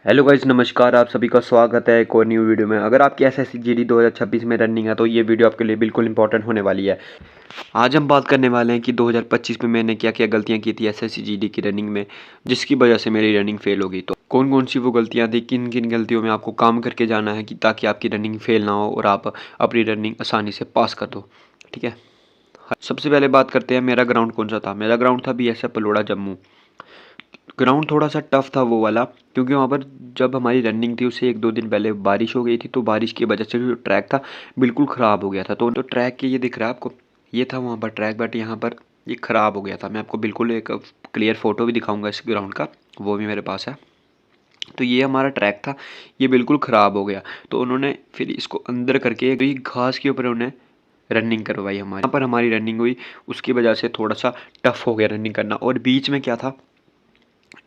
Hello guys, नमस्कार। आप सभी का स्वागत है एक और न्यू वीडियो में। अगर आपकी एसएससी जीडी 2026 में रनिंग है तो ये वीडियो आपके लिए बिल्कुल इंपॉर्टेंट होने वाली है। आज हम बात करने वाले हैं कि 2025 में मैंने क्या क्या गलतियां की थी एसएससी जीडी की रनिंग में, जिसकी वजह से मेरी रनिंग फेल हो गई। तो कौन कौन सी वो गलतियां थी, किन किन गलतियों में आपको काम करके जाना है कि ताकि आपकी रनिंग फेल ना हो और आप अपनी रनिंग आसानी से पास कर दो। ठीक है, सबसे पहले बात करते हैं मेरा ग्राउंड कौन सा था। मेरा ग्राउंड था बीएसएफ पलोड़ा जम्मू। ग्राउंड थोड़ा सा टफ था वो वाला, क्योंकि वहाँ पर जब हमारी रनिंग थी उससे एक दो दिन पहले बारिश हो गई थी, तो बारिश की वजह से जो ट्रैक था बिल्कुल ख़राब हो गया था। तो ट्रैक के ये दिख रहा है आपको, ये था वहाँ पर ट्रैक, बट यहाँ पर ये ख़राब हो गया था। मैं आपको बिल्कुल एक क्लियर फ़ोटो भी दिखाऊंगा इस ग्राउंड का, वो भी मेरे पास है। तो ये हमारा ट्रैक था, ये बिल्कुल ख़राब हो गया। तो उन्होंने फिर इसको अंदर करके एक घास के ऊपर उन्हें रनिंग करवाई। हमारे यहाँ पर हमारी रनिंग हुई, उसकी वजह से थोड़ा सा टफ हो गया रनिंग करना। और बीच में क्या था,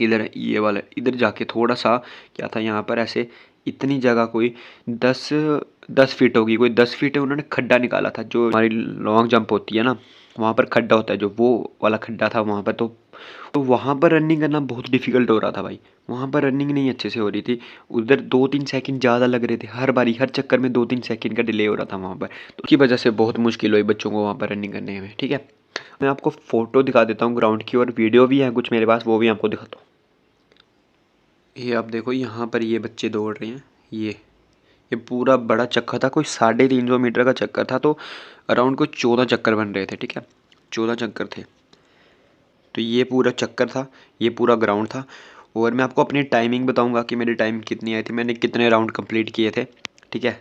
इधर ये वाला इधर जाके थोड़ा सा क्या था, यहाँ पर ऐसे इतनी जगह कोई 10 फीट होगी, कोई 10 फीट है, उन्होंने खड्डा निकाला था। जो हमारी लॉन्ग जंप होती है ना, वहाँ पर खड्डा होता है, जो वो वाला खड्डा था वहाँ पर। तो वहाँ पर रनिंग करना बहुत डिफिकल्ट हो रहा था भाई। वहाँ पर रनिंग नहीं अच्छे से हो रही थी। उधर 2-3 सेकंड ज़्यादा लग रहे थे, हर बारी हर चक्कर में 2-3 सेकंड का डिले हो रहा था वहाँ पर। तो उसकी वजह से बहुत मुश्किल हुई बच्चों को वहाँ पर रनिंग करने में। ठीक है, मैं आपको फ़ोटो दिखा देता हूँ ग्राउंड की, और वीडियो भी है कुछ मेरे पास, वो भी आपको दिखाता हूँ। ये आप देखो, यहाँ पर ये बच्चे दौड़ रहे हैं। ये पूरा बड़ा चक्कर था, कोई 350 मीटर का चक्कर था। तो अराउंड कोई 14 चक्कर बन रहे थे। ठीक है, 14 चक्कर थे। तो ये पूरा चक्कर था, ये पूरा ग्राउंड था। और मैं आपको अपनी टाइमिंग बताऊंगा कि मेरी टाइम कितनी आई थी, मैंने कितने राउंड कंप्लीट किए थे। ठीक है,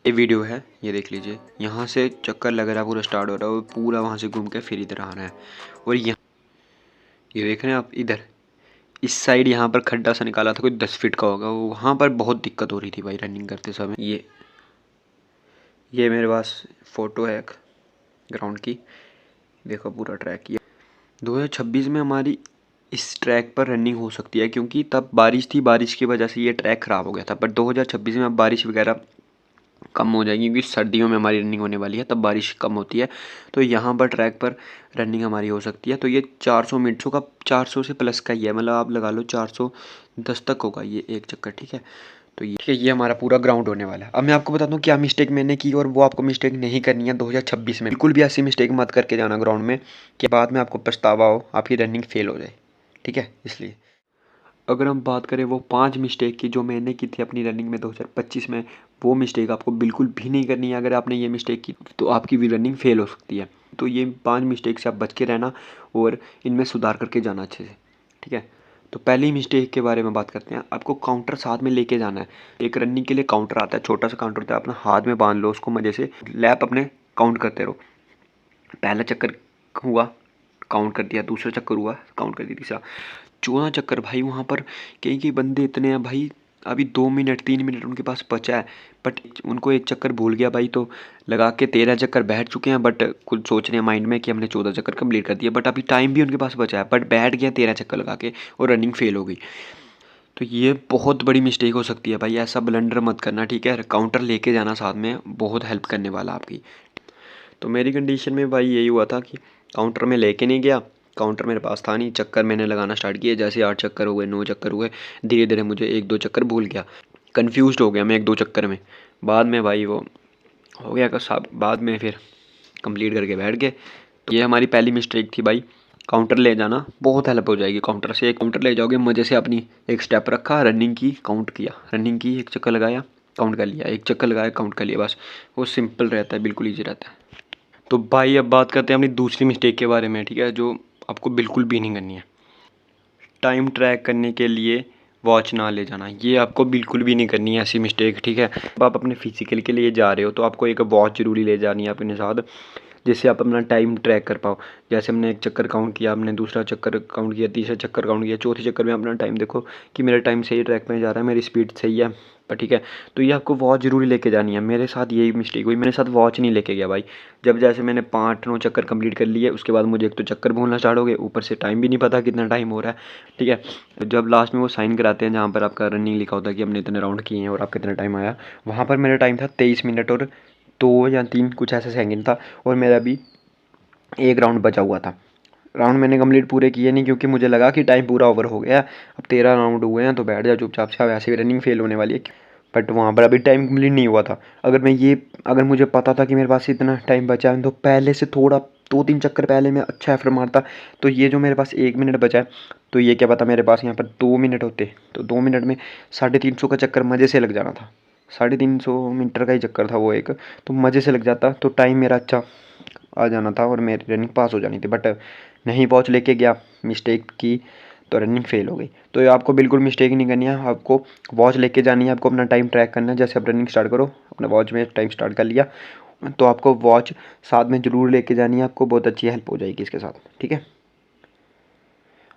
ये वीडियो है, ये देख लीजिए। यहाँ से चक्कर लग रहा है, पूरा स्टार्ट हो रहा है, और पूरा वहाँ से घूम के फिर इधर आना है। और यहाँ ये देख रहे हैं आप, इधर इस साइड यहाँ पर खड्डा सा निकाला था, कोई 10 फीट का होगा। वहाँ पर बहुत दिक्कत हो रही थी भाई रनिंग करते समय। ये मेरे पास फ़ोटो है एक ग्राउंड की, देखो पूरा ट्रैक। ये 2026 में हमारी इस ट्रैक पर रनिंग हो सकती है, क्योंकि तब बारिश थी, बारिश की वजह से ये ट्रैक ख़राब हो गया था। बट 2026 में अब बारिश वगैरह कम हो जाएगी, क्योंकि सर्दियों में हमारी रनिंग होने वाली है, तब बारिश कम होती है। तो यहाँ पर ट्रैक पर रनिंग हमारी हो सकती है। तो ये 400 मीटर का, 400 से प्लस का ही है, मतलब आप लगा लो 410 तक होगा ये एक चक्कर। ठीक है, तो ये ठीक है, ये हमारा पूरा ग्राउंड होने वाला है। अब मैं आपको बताता हूँ क्या मिस्टेक मैंने की, और वो आपको मिस्टेक नहीं करनी है 2026 में। बिल्कुल भी ऐसी मिस्टेक मत करके जाना ग्राउंड में कि बाद में आपको पछतावा हो, आपकी रनिंग फेल हो जाए। ठीक है, इसलिए अगर हम बात करें वो 5 मिस्टेक की जो मैंने की थी अपनी रनिंग में 2025 में, वो मिस्टेक आपको बिल्कुल भी नहीं करनी है। अगर आपने ये मिस्टेक की तो आपकी भी रनिंग फेल हो सकती है। तो ये 5 मिस्टेक से आप बच के रहना और इनमें सुधार करके जाना अच्छे से। ठीक है, तो पहली मिस्टेक के बारे में बात करते हैं। आपको काउंटर साथ में लेके जाना है। एक रनिंग के लिए काउंटर आता है, छोटा सा काउंटर होता है, अपना हाथ में बांध लो उसको मजे से, लैप अपने काउंट करते रहो। पहला चक्कर हुआ, काउंट कर दिया, दूसरा चक्कर हुआ, काउंट कर दिया, तीसरा, 14 चक्कर। भाई वहाँ पर कई कई बंदे इतने हैं भाई, अभी 2 मिनट 3 मिनट उनके पास बचा है, बट उनको एक चक्कर भूल गया भाई, तो लगा के 13 चक्कर बैठ चुके हैं। बट कुछ सोच रहे हैं माइंड में कि हमने 14 चक्कर कंप्लीट कर दिया, बट अभी टाइम भी उनके पास बचा है, बट बैठ गया 13 चक्कर लगा के, और रनिंग फेल हो गई। तो ये बहुत बड़ी मिस्टेक हो सकती है भाई, ऐसा ब्लंडर मत करना। ठीक है, काउंटर लेके जाना साथ में, बहुत हेल्प करने वाला आपकी। तो मेरी कंडीशन में भाई यही हुआ था कि काउंटर में लेके नहीं गया, काउंटर मेरे पास था नहीं, चक्कर मैंने लगाना स्टार्ट किए। जैसे 8 चक्कर हुए, 9 चक्कर हुए, धीरे धीरे मुझे 1-2 चक्कर भूल गया, कन्फ्यूज़ हो गया मैं 1-2 चक्कर में। बाद में भाई वो हो गया का साहब, बाद में फिर कंप्लीट करके बैठ गए। तो ये हमारी पहली मिस्टेक थी भाई, काउंटर ले जाना बहुत हेल्प हो जाएगी। काउंटर से एक काउंटर ले जाओगे मज़े से, अपनी एक स्टेप रखा, रनिंग की, काउंट किया, रनिंग की, एक चक्कर लगाया, काउंट कर लिया, एक चक्कर लगाया, काउंट कर लिया, बस। वो सिंपल रहता है, बिल्कुल ईजी रहता है। तो भाई अब बात करते हैं अपनी दूसरी मिस्टेक के बारे में। ठीक है, जो आपको बिल्कुल भी नहीं करनी है, टाइम ट्रैक करने के लिए वॉच ना ले जाना। ये आपको बिल्कुल भी नहीं करनी है ऐसी मिस्टेक। ठीक है, अब आप अपने फिजिकल के लिए जा रहे हो तो आपको एक वॉच जरूरी ले जानी है अपने साथ, जिससे आप अपना टाइम ट्रैक कर पाओ। जैसे हमने एक चक्कर काउंट किया, हमने दूसरा चक्कर काउंट किया, तीसरा चक्कर काउंट किया, चौथे चक्कर में अपना टाइम देखो कि मेरा टाइम सही ट्रैक में जा रहा है, मेरी स्पीड सही है। पर ठीक है, तो ये आपको वॉच जरूरी लेके जानी है। मेरे साथ यही मिस्टेक हुई, मेरे साथ वॉच नहीं लेके गया भाई। जब जैसे मैंने 5-9 चक्कर कंप्लीट कर लिए, उसके बाद मुझे एक तो चक्कर भूलना स्टार्ट हो गए, ऊपर से टाइम भी नहीं पता कितना टाइम हो रहा है। ठीक है, तो जब लास्ट में वो साइन कराते हैं जहाँ पर आपका रनिंग लिखा होता है कि हमने इतने राउंड किए हैं और आपका इतना टाइम आया, वहाँ पर मेरा टाइम था 23 मिनट और 2 या 3 कुछ ऐसा सेकंड था, और मेरा भी एक राउंड बचा हुआ था। राउंड मैंने कंप्लीट पूरे किए नहीं, क्योंकि मुझे लगा कि टाइम पूरा ओवर हो गया, अब 13 राउंड हुए हैं तो बैठ जा चुपचाप से, वैसे भी रनिंग फेल होने वाली है। बट वहाँ पर अभी टाइम कंप्लीट नहीं हुआ था। अगर मुझे पता था कि मेरे पास इतना टाइम बचा है, तो पहले से थोड़ा 2-3 चक्कर पहले मैं अच्छा एफर्ट मारता, तो ये जो मेरे पास 1 मिनट बचा है, तो ये क्या पता मेरे पास यहाँ पर 2 मिनट होते, तो 2 मिनट में 350 का चक्कर मज़े से लग जाना था। 350 मीटर का ही चक्कर था वो एक, तो मज़े से लग जाता, तो टाइम मेरा अच्छा आ जाना था और मेरी रनिंग पास हो जानी थी। बट नहीं वॉच लेके गया, मिस्टेक की, तो रनिंग फेल हो गई। तो ये आपको बिल्कुल मिस्टेक नहीं करनी है, आपको वॉच लेके जानी है, आपको अपना टाइम ट्रैक करना है। जैसे आप रनिंग स्टार्ट करो, अपना वॉच में टाइम स्टार्ट कर लिया, तो आपको वॉच साथ में ज़रूर लेके जानी है, आपको बहुत अच्छी हेल्प हो जाएगी इसके साथ, ठीक है।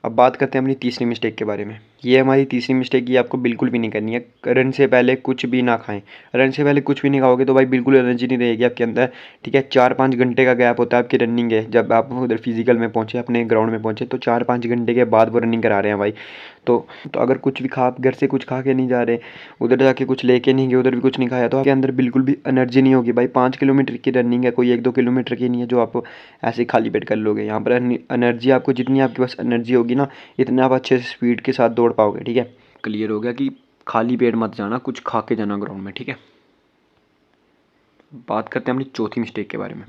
अब बात करते हैं अपनी तीसरी मिस्टेक के बारे में। ये हमारी तीसरी मिस्टेक, ये आपको बिल्कुल भी नहीं करनी है। रन से पहले कुछ भी ना खाएं। रन से पहले कुछ भी नहीं खाओगे तो भाई बिल्कुल एनर्जी नहीं रहेगी आपके अंदर, ठीक है। 4-5 घंटे का गैप होता है आपकी रनिंग है, जब आप उधर फिजिकल में पहुँचे, अपने ग्राउंड में पहुँचे, तो 4-5 घंटे के बाद वो रनिंग करा रहे हैं भाई। तो अगर कुछ भी घर से कुछ खा के नहीं जा रहे, उधर जाके कुछ लेके नहीं गए, उधर भी कुछ नहीं खाया, तो आपके अंदर बिल्कुल भी एनर्जी नहीं होगी भाई। 5 किलोमीटर की रनिंग है, कोई 1-2 किलोमीटर की नहीं है जो आप ऐसे खाली पेट कर लोगे। यहाँ पर एनर्जी आपको, जितनी आपके पास एनर्जी होगी ना, इतना आप अच्छे से स्पीड के साथ दौड़ पाओगे, ठीक है। क्लियर हो गया कि खाली पेट मत जाना, कुछ खा के जाना ग्राउंड में, ठीक है। बात करते हैं अपनी चौथी मिस्टेक के बारे में।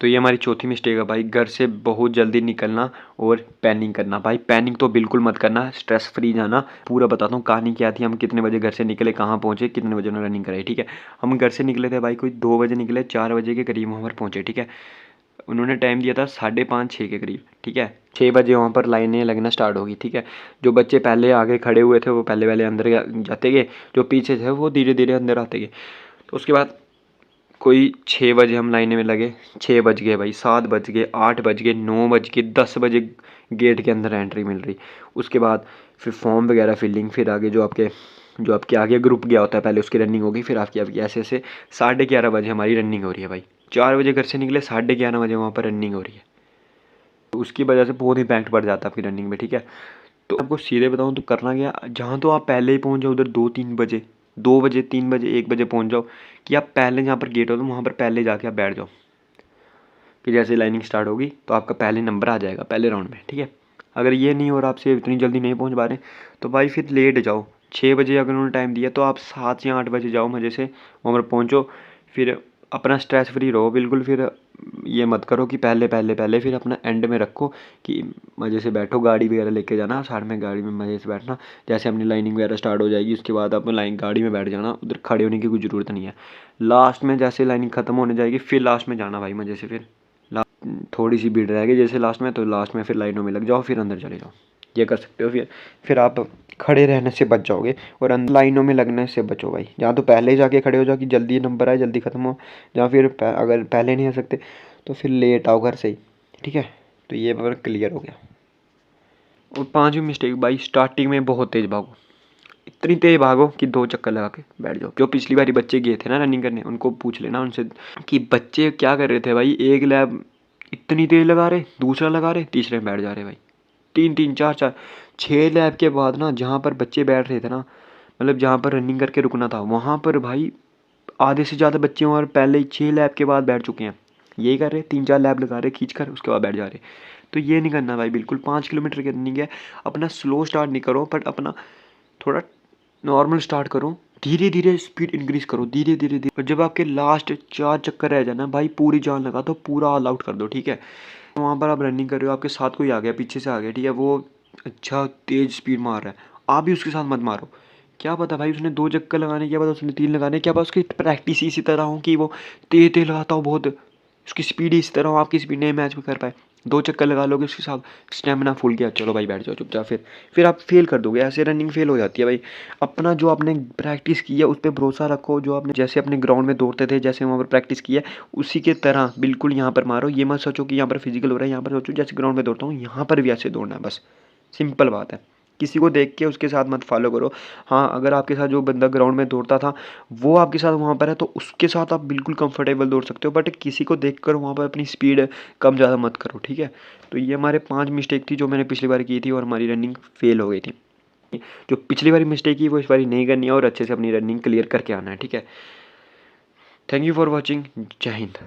तो ये हमारी चौथी मिस्टेक है भाई, घर से बहुत जल्दी निकलना और पैनिक करना। भाई पैनिक तो बिल्कुल मत करना, स्ट्रेस फ्री जाना। पूरा बताता हूँ कहानी क्या थी, हम कितने बजे घर से निकले, कहाँ पहुँचे, कितने बजे उन्होंने रनिंग कराई, ठीक है। हम घर से निकले थे भाई कोई 2 बजे निकले, 4 बजे के करीब वहाँ पर पहुँचे, ठीक है। उन्होंने टाइम दिया था 5:30-6 के करीब, ठीक है। 6 बजे वहाँ पर लाइनें लगना स्टार्ट होगी, ठीक है। जो बच्चे पहले आगे खड़े हुए थे वो पहले पहले अंदर जाते गए, जो पीछे थे वो धीरे धीरे अंदर आते गए। तो उसके बाद कोई 6 बजे हम लाइने में लगे, 6 बज गए भाई, 7 बज गए, 8 बज गए, 9 बज गए, 10 बजे गेट के अंदर एंट्री मिल रही। उसके बाद फिर फॉर्म वगैरह फिलिंग, फिर आगे जो आपके आगे ग्रुप गया होता है पहले उसकी रनिंग होगी, फिर आपकी ऐसे ऐसे 11:30 बजे हमारी रनिंग हो रही है भाई। 4 बजे घर से निकले, 11:30 बजे वहाँ पर रनिंग हो रही है। तो उसकी वजह से बहुत इम्पैक्ट पड़ जाता है आपकी रनिंग में, ठीक है। तो आपको सीधे बताऊँ तो करना क्या, जहाँ तो आप पहले ही पहुँच जाओ उधर 2-3 बजे, 2 बजे, 3 बजे, 1 बजे पहुँच जाओ, कि आप पहले जहाँ पर गेट हो तो वहाँ पर पहले जाके आप बैठ जाओ, कि जैसे लाइनिंग स्टार्ट होगी तो आपका पहले नंबर आ जाएगा पहले राउंड में, ठीक है। अगर ये नहीं हो रहा, आपसे इतनी जल्दी नहीं पहुँच पा रहे, तो भाई फिर लेट जाओ। 6 बजे अगर उन्होंने टाइम दिया तो आप 7 या 8 बजे जाओ, मज़े से वहाँ पर पहुँचो, फिर अपना स्ट्रेस फ्री रहो बिल्कुल। फिर ये मत करो कि पहले पहले पहले, फिर अपना एंड में रखो कि मज़े से बैठो। गाड़ी वगैरह लेके जाना साइड में, गाड़ी में मज़े से बैठना। जैसे अपनी लाइनिंग वगैरह स्टार्ट हो जाएगी उसके बाद आप गाड़ी में बैठ जाना, उधर खड़े होने की कोई ज़रूरत नहीं है। लास्ट में जैसे लाइनिंग ख़त्म होने जाएगी फिर लास्ट में जाना भाई, मज़े से। फिर थोड़ी सी भीड़ रहेगी जैसे लास्ट में, तो लास्ट में फिर लाइनों में लग जाओ, फिर अंदर चले जाओ, ये कर सकते हो। फिर आप खड़े रहने से बच जाओगे और अंदर लाइनों में लगने से बचो भाई। जहाँ तो पहले ही जाके खड़े हो जाओ कि जल्दी नंबर आए, जल्दी ख़त्म हो, या फिर अगर पहले नहीं आ सकते तो फिर लेट आओ घर से ही, ठीक है। तो ये पर क्लियर हो गया। और 5वीं मिस्टेक भाई, स्टार्टिंग में बहुत तेज़ भागो, इतनी तेज़ भागो कि 2 चक्कर लगा के बैठ जाओ। जो पिछली बारी बच्चे गए थे ना रनिंग करने, उनको पूछ लेना उनसे कि बच्चे क्या कर रहे थे भाई। एक लैब इतनी तेज़ लगा रहे, दूसरा लगा रहे, तीसरे में बैठ जा रहे भाई। 3-3, 4-4, 6 लैब के बाद ना, जहाँ पर बच्चे बैठ रहे थे ना, मतलब जहाँ पर रनिंग करके रुकना था, वहाँ पर भाई आधे से ज़्यादा बच्चे और पहले ही 6 लैब के बाद बैठ चुके हैं। यही कर रहे, 3-4 लैब लगा रहे खींच कर, उसके बाद बैठ जा रहे। तो ये नहीं करना भाई बिल्कुल। 5 किलोमीटर की रनिंग है, अपना स्लो स्टार्ट नहीं करो, बट अपना थोड़ा नॉर्मल स्टार्ट करो, धीरे धीरे स्पीड इंक्रीज करो, धीरे धीरे धीरे। और जब आपके लास्ट 4 चक्कर रह जाए ना भाई, पूरी जान लगा दो, पूरा ऑल आउट कर दो, ठीक है। वहाँ पर आप रनिंग कर रहे हो, आपके साथ कोई आ गया, पीछे से आ गया, ठीक है, वो अच्छा तेज़ स्पीड मार रहा है, आप भी उसके साथ मत मारो। क्या पता भाई उसने 2 चक्कर लगाने, क्या पता उसने 3 लगाने, क्या पता उसकी प्रैक्टिस इसी तरह हो कि वो तेज़ तेज़ लगाता हो बहुत, उसकी स्पीड इस तरह हो, आपकी स्पीड नहीं मैच में कर पाए। 2 चक्कर लगा लोगे उसके साथ, स्टेमिना फुल किया, चलो भाई बैठ जाओ चुपचाप। फिर आप फेल कर दोगे, ऐसे रनिंग फेल हो जाती है भाई। अपना जो आपने प्रैक्टिस की है उस पर भरोसा रखो, जो आपने जैसे अपने ग्राउंड में दौड़ते थे, जैसे वहाँ पर प्रैक्टिस की है, उसी के तरह बिल्कुल यहाँ पर मारो। ये मत सोचो कि यहाँ पर फिजिकल हो रहा है, यहाँ पर सोचो जैसे ग्राउंड में दौड़ता हूँ यहाँ पर भी ऐसे दौड़ना है, बस सिंपल बात है। किसी को देख के उसके साथ मत फॉलो करो। हाँ, अगर आपके साथ जो बंदा ग्राउंड में दौड़ता था वो आपके साथ वहाँ पर है, तो उसके साथ आप बिल्कुल कंफर्टेबल दौड़ सकते हो, बट किसी को देखकर वहाँ पर अपनी स्पीड कम ज़्यादा मत करो, ठीक है। तो ये हमारे 5 मिस्टेक थी जो मैंने पिछली बार की थी और हमारी रनिंग फेल हो गई थी। जो पिछली बारी मिस्टेक की वो इस बारी नहीं करनी है और अच्छे से अपनी रनिंग क्लियर करके आना है, ठीक है। Thank you for watching. जय हिंद।